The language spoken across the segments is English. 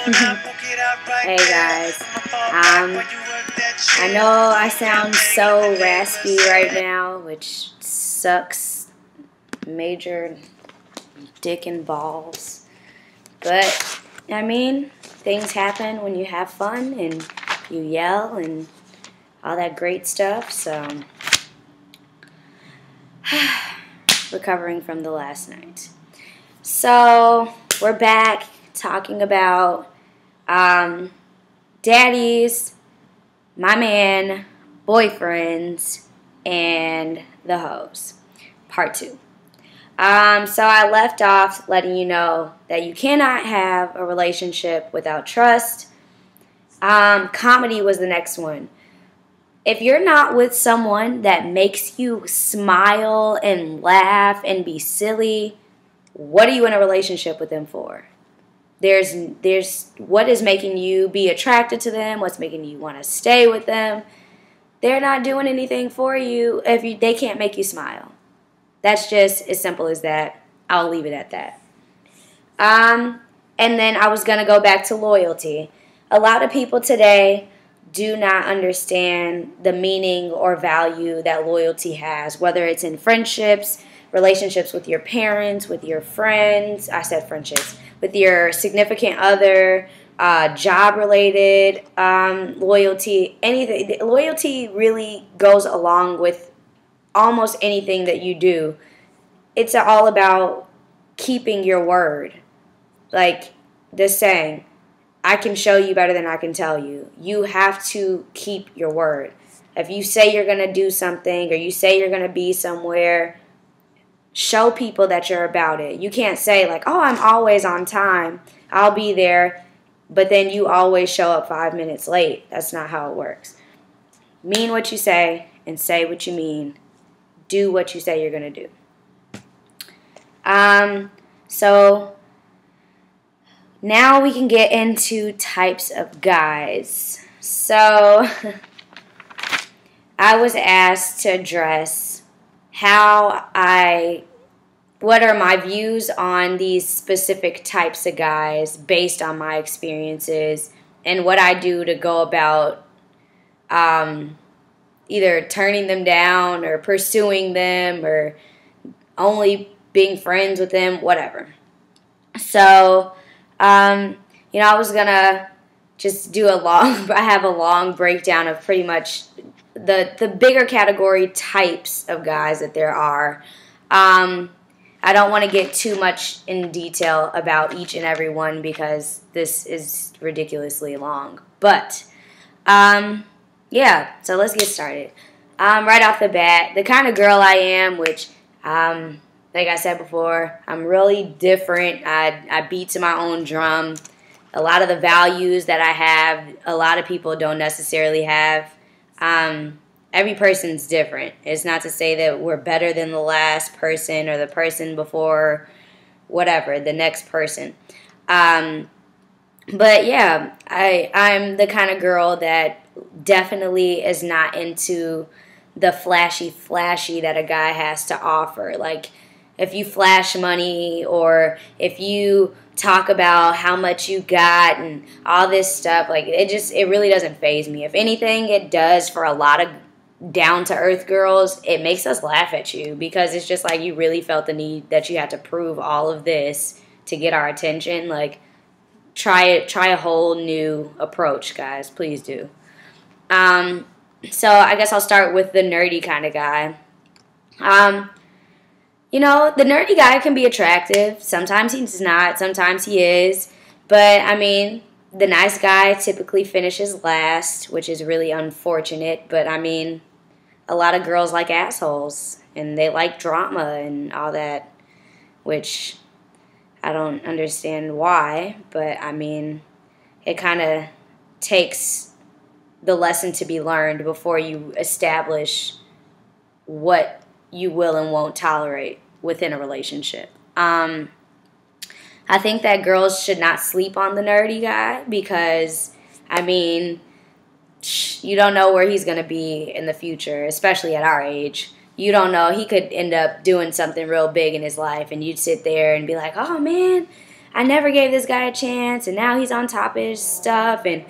Hey guys, I know I sound so raspy right now, which sucks major dick and balls. But, I mean, things happen when you have fun and you yell and all that great stuff, so recovering from the last night. So, we're back talking about daddies, my man, boyfriends, and the hoes. Part 2. So I left off letting you know that you cannot have a relationship without trust. Comedy was the next one. If you're not with someone that makes you smile and laugh and be silly, what are you in a relationship with them for? There's what is making you be attracted to them, what's making you want to stay with them. They're not doing anything for you if they can't make you smile. That's just as simple as that. I'll leave it at that. And then I was going to go back to loyalty. A lot of people today do not understand the meaning or value that loyalty has, whether it's in friendships, relationships with your parents, with your friends, I said friendships, with your significant other, job-related loyalty, anything. Loyalty really goes along with almost anything that you do. It's all about keeping your word. Like the saying, I can show you better than I can tell you. You have to keep your word. If you say you're going to do something or you say you're going to be somewhere, show people that you're about it. You can't say like, oh, I'm always on time, I'll be there, but then you always show up 5 minutes late. That's not how it works. Mean what you say and say what you mean. Do what you say you're going to do. So now we can get into types of guys. So I was asked to address what are my views on these specific types of guys based on my experiences and what I do to go about either turning them down or pursuing them or only being friends with them, whatever. So, I was going to just do I have a long breakdown of pretty much the bigger category types of guys that there are. I don't want to get too much in detail about each and every one because this is ridiculously long. But, yeah, so let's get started. Right off the bat, the kind of girl I am, which, like I said before, I'm really different. I beat to my own drum. A lot of the values that I have, a lot of people don't necessarily have. Every person's different. It's not to say that we're better than the last person or the person before, whatever, the next person. But yeah, I'm the kind of girl that definitely is not into the flashy that a guy has to offer. Like, if you flash money or if you talk about how much you got and all this stuff, like, it really doesn't faze me. If anything, it does for a lot of down-to-earth girls. It makes us laugh at you because it's just like you really felt the need that you had to prove all of this to get our attention. Like, try a whole new approach, guys. Please do. So I guess I'll start with the nerdy kind of guy. The nerdy guy can be attractive. Sometimes he's not. Sometimes he is. But, I mean, the nice guy typically finishes last, which is really unfortunate. But, I mean, a lot of girls like assholes. And they like drama and all that, which I don't understand why. But, I mean, it kind of takes the lesson to be learned before you establish what you will and won't tolerate within a relationship. I think that girls should not sleep on the nerdy guy because, I mean, you don't know where he's going to be in the future, especially at our age. You don't know. He could end up doing something real big in his life, and you'd sit there and be like, oh, man, I never gave this guy a chance, and now he's on top of his stuff, and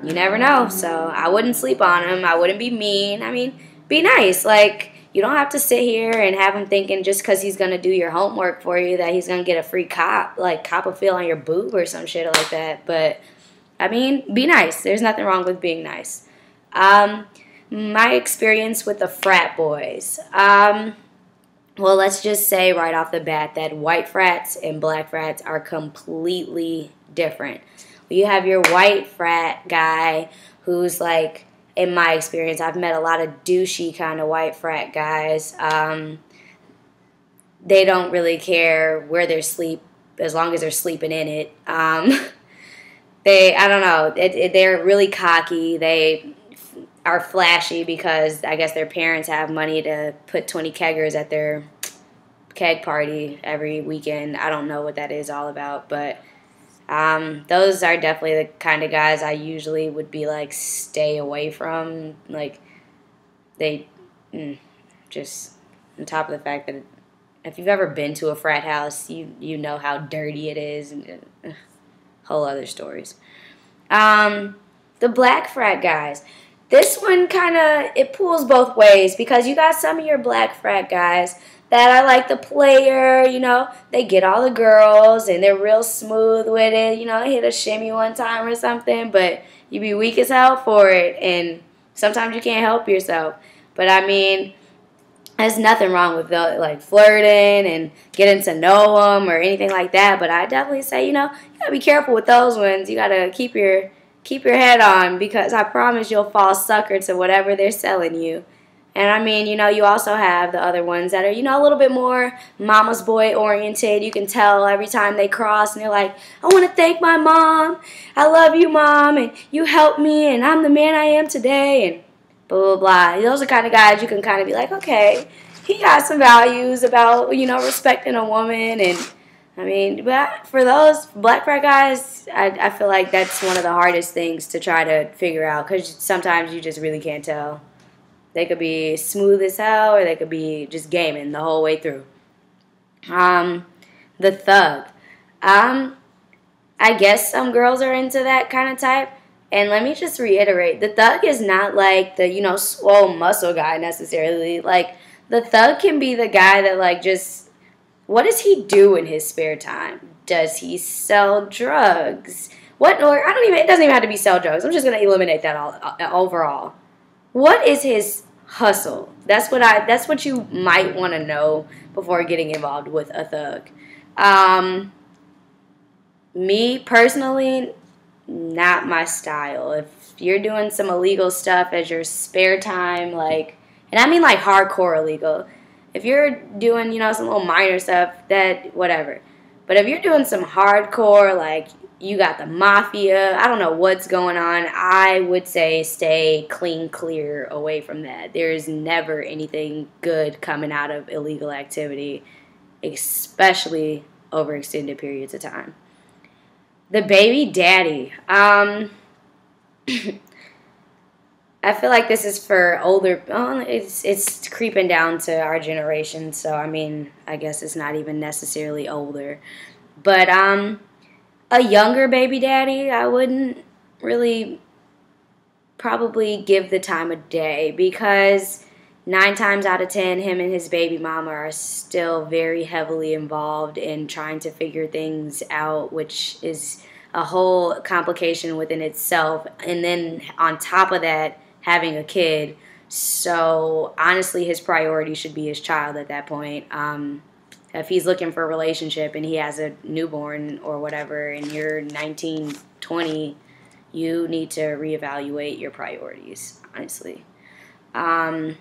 you never know. So I wouldn't sleep on him. I wouldn't be mean. I mean, be nice. Like, you don't have to sit here and have him thinking just because he's going to do your homework for you that he's going to get a free cop a feel on your boob or some shit like that. But, I mean, be nice. There's nothing wrong with being nice. My experience with the frat boys. Well, let's just say right off the bat that white frats and black frats are completely different. You have your white frat guy who's like, in my experience, I've met a lot of douchey kind of white frat guys. They don't really care where they sleep as long as they're sleeping in it. I don't know, they're really cocky. They are flashy because I guess their parents have money to put 20 keggers at their keg party every weekend. I don't know what that is all about, but those are definitely the kind of guys I usually would be like, stay away from. Like, they just, on top of the fact that if you've ever been to a frat house, you know how dirty it is, and whole other stories. The black frat guys. This one kind of, it pulls both ways because you got some of your black frat guys that are like the player, you know, they get all the girls and they're real smooth with it, you know, hit a shimmy one time or something, but you be weak as hell for it, and sometimes you can't help yourself. But I mean, there's nothing wrong with like flirting and getting to know them or anything like that, but I definitely say, you know, you gotta be careful with those ones. You gotta keep your head on, because I promise you'll fall sucker to whatever they're selling you. And I mean, you know, you also have the other ones that are, you know, a little bit more mama's boy oriented. You can tell every time they cross and they're like, I want to thank my mom. I love you, mom. And you helped me. And I'm the man I am today. And blah, blah, blah. Those are kind of guys you can kind of be like, okay, he got some values about, you know, respecting a woman. And I mean, but for those black frat guys, I feel like that's one of the hardest things to try to figure out, because sometimes you just really can't tell. They could be smooth as hell, or they could be just gaming the whole way through. The thug. I guess some girls are into that kind of type. And let me just reiterate, the thug is not like the, you know, swole muscle guy necessarily. Like, the thug can be the guy that, like, just, what does he do in his spare time? Does he sell drugs? It doesn't even have to be sell drugs. I'm just going to eliminate that all overall. What is his hustle? That's what you might want to know before getting involved with a thug. Me personally, not my style. If you're doing some illegal stuff as your spare time, like, and I mean like hardcore illegal. If you're doing, you know, some little minor stuff, that whatever. But if you're doing some hardcore, like, you got the mafia, I don't know what's going on, I would say stay clear away from that. There's never anything good coming out of illegal activity, especially over extended periods of time. The baby daddy. I feel like this is for older, it's creeping down to our generation, so I mean, I guess it's not even necessarily older. But, a younger baby daddy, I wouldn't really probably give the time of day, because 9 times out of 10, him and his baby mama are still very heavily involved in trying to figure things out, which is a whole complication within itself. And then on top of that, having a kid. So honestly, his priority should be his child at that point. If he's looking for a relationship and he has a newborn or whatever, and you're 19, 20, you need to reevaluate your priorities, honestly. Now,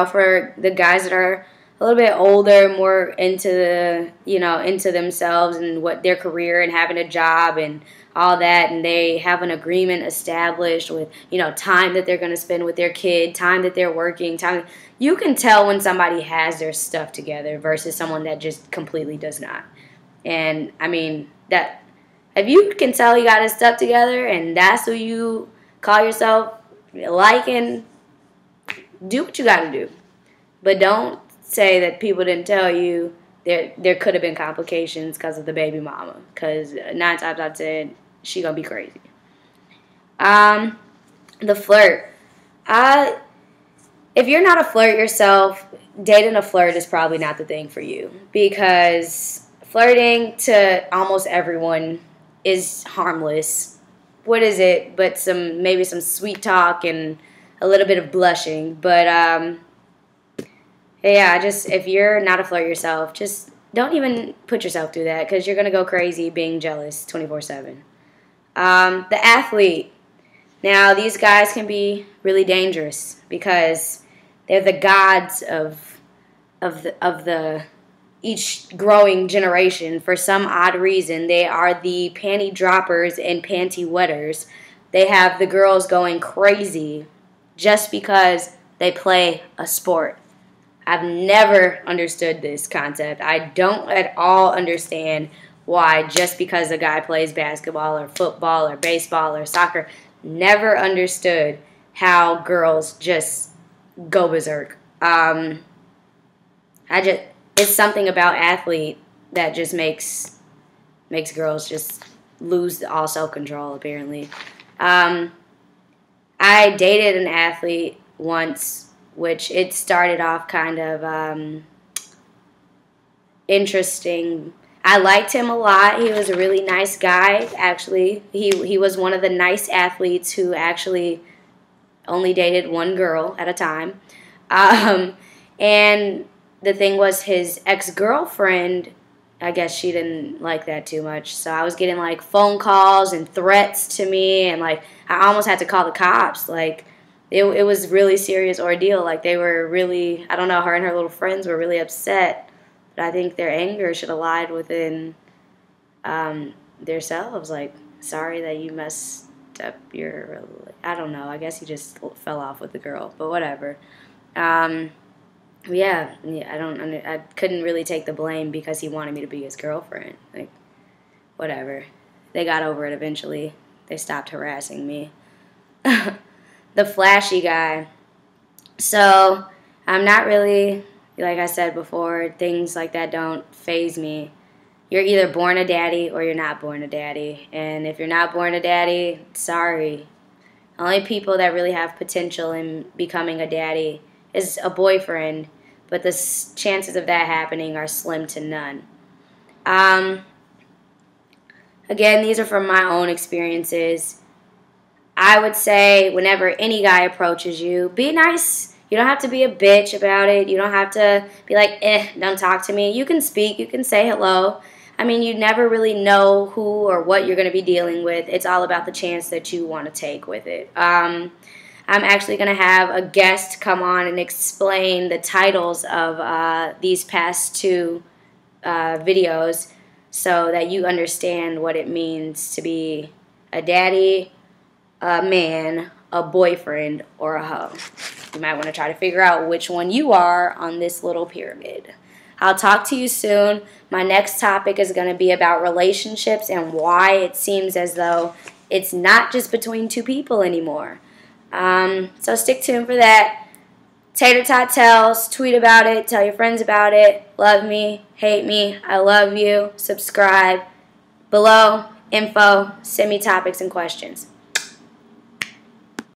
for the guys that are a little bit older, more into themselves and what their career and having a job and all that, and they have an agreement established with, you know, time that they're going to spend with their kid, time that they're working, time. You can tell when somebody has their stuff together versus someone that just completely does not. And, I mean, that if you can tell you got his stuff together and that's who you call yourself liking, do what you got to do. But don't say that people didn't tell you there could have been complications because of the baby mama. Because 9 times out of 10, she gonna be crazy. The flirt. If you're not a flirt yourself, dating a flirt is probably not the thing for you, because flirting to almost everyone is harmless. What is it but maybe some sweet talk and a little bit of blushing? But yeah, just if you're not a flirt yourself, just don't even put yourself through that, because you're gonna go crazy being jealous 24/7. The athlete. Now, these guys can be really dangerous because they're the gods of the each growing generation. For some odd reason, they are the panty droppers and panty wetters. They have the girls going crazy just because they play a sport. I've never understood this concept. I don't at all understand why just because a guy plays basketball or football or baseball or soccer. Never understood how girls just go berserk. It's something about athlete that just makes girls just lose all self-control, apparently. I dated an athlete once, which it started off kind of interesting. I liked him a lot. He was a really nice guy, actually. He was one of the nice athletes who actually only dated one girl at a time. And the thing was, his ex-girlfriend, I guess she didn't like that too much. So I was getting, like, phone calls and threats to me, and, like, I almost had to call the cops. Like, it was a really serious ordeal. Like, they were really, I don't know, her and her little friends were really upset. But I think their anger should have lied within themselves. Like, sorry that you messed up your, I don't know. I guess he just fell off with the girl, but whatever. Yeah, I couldn't really take the blame because he wanted me to be his girlfriend. Like, whatever. They got over it eventually. They stopped harassing me. The flashy guy. So, I'm not really, like I said before, things like that don't faze me. You're either born a daddy or you're not born a daddy. And if you're not born a daddy, sorry. Only people that really have potential in becoming a daddy is a boyfriend, but the chances of that happening are slim to none. Again, these are from my own experiences. I would say whenever any guy approaches you, be nice. You don't have to be a bitch about it. You don't have to be like, don't talk to me. You can speak. You can say hello. I mean, you never really know who or what you're going to be dealing with. It's all about the chance that you want to take with it. I'm actually going to have a guest come on and explain the titles of these past two videos so that you understand what it means to be a daddy, a man, a boyfriend, or a hoe. You might want to try to figure out which one you are on this little pyramid. I'll talk to you soon. My next topic is going to be about relationships and why it seems as though it's not just between two people anymore. So stick tuned for that. Tater Tot Tells, tweet about it, tell your friends about it. Love me, hate me, I love you. Subscribe. Below, info, send me topics and questions.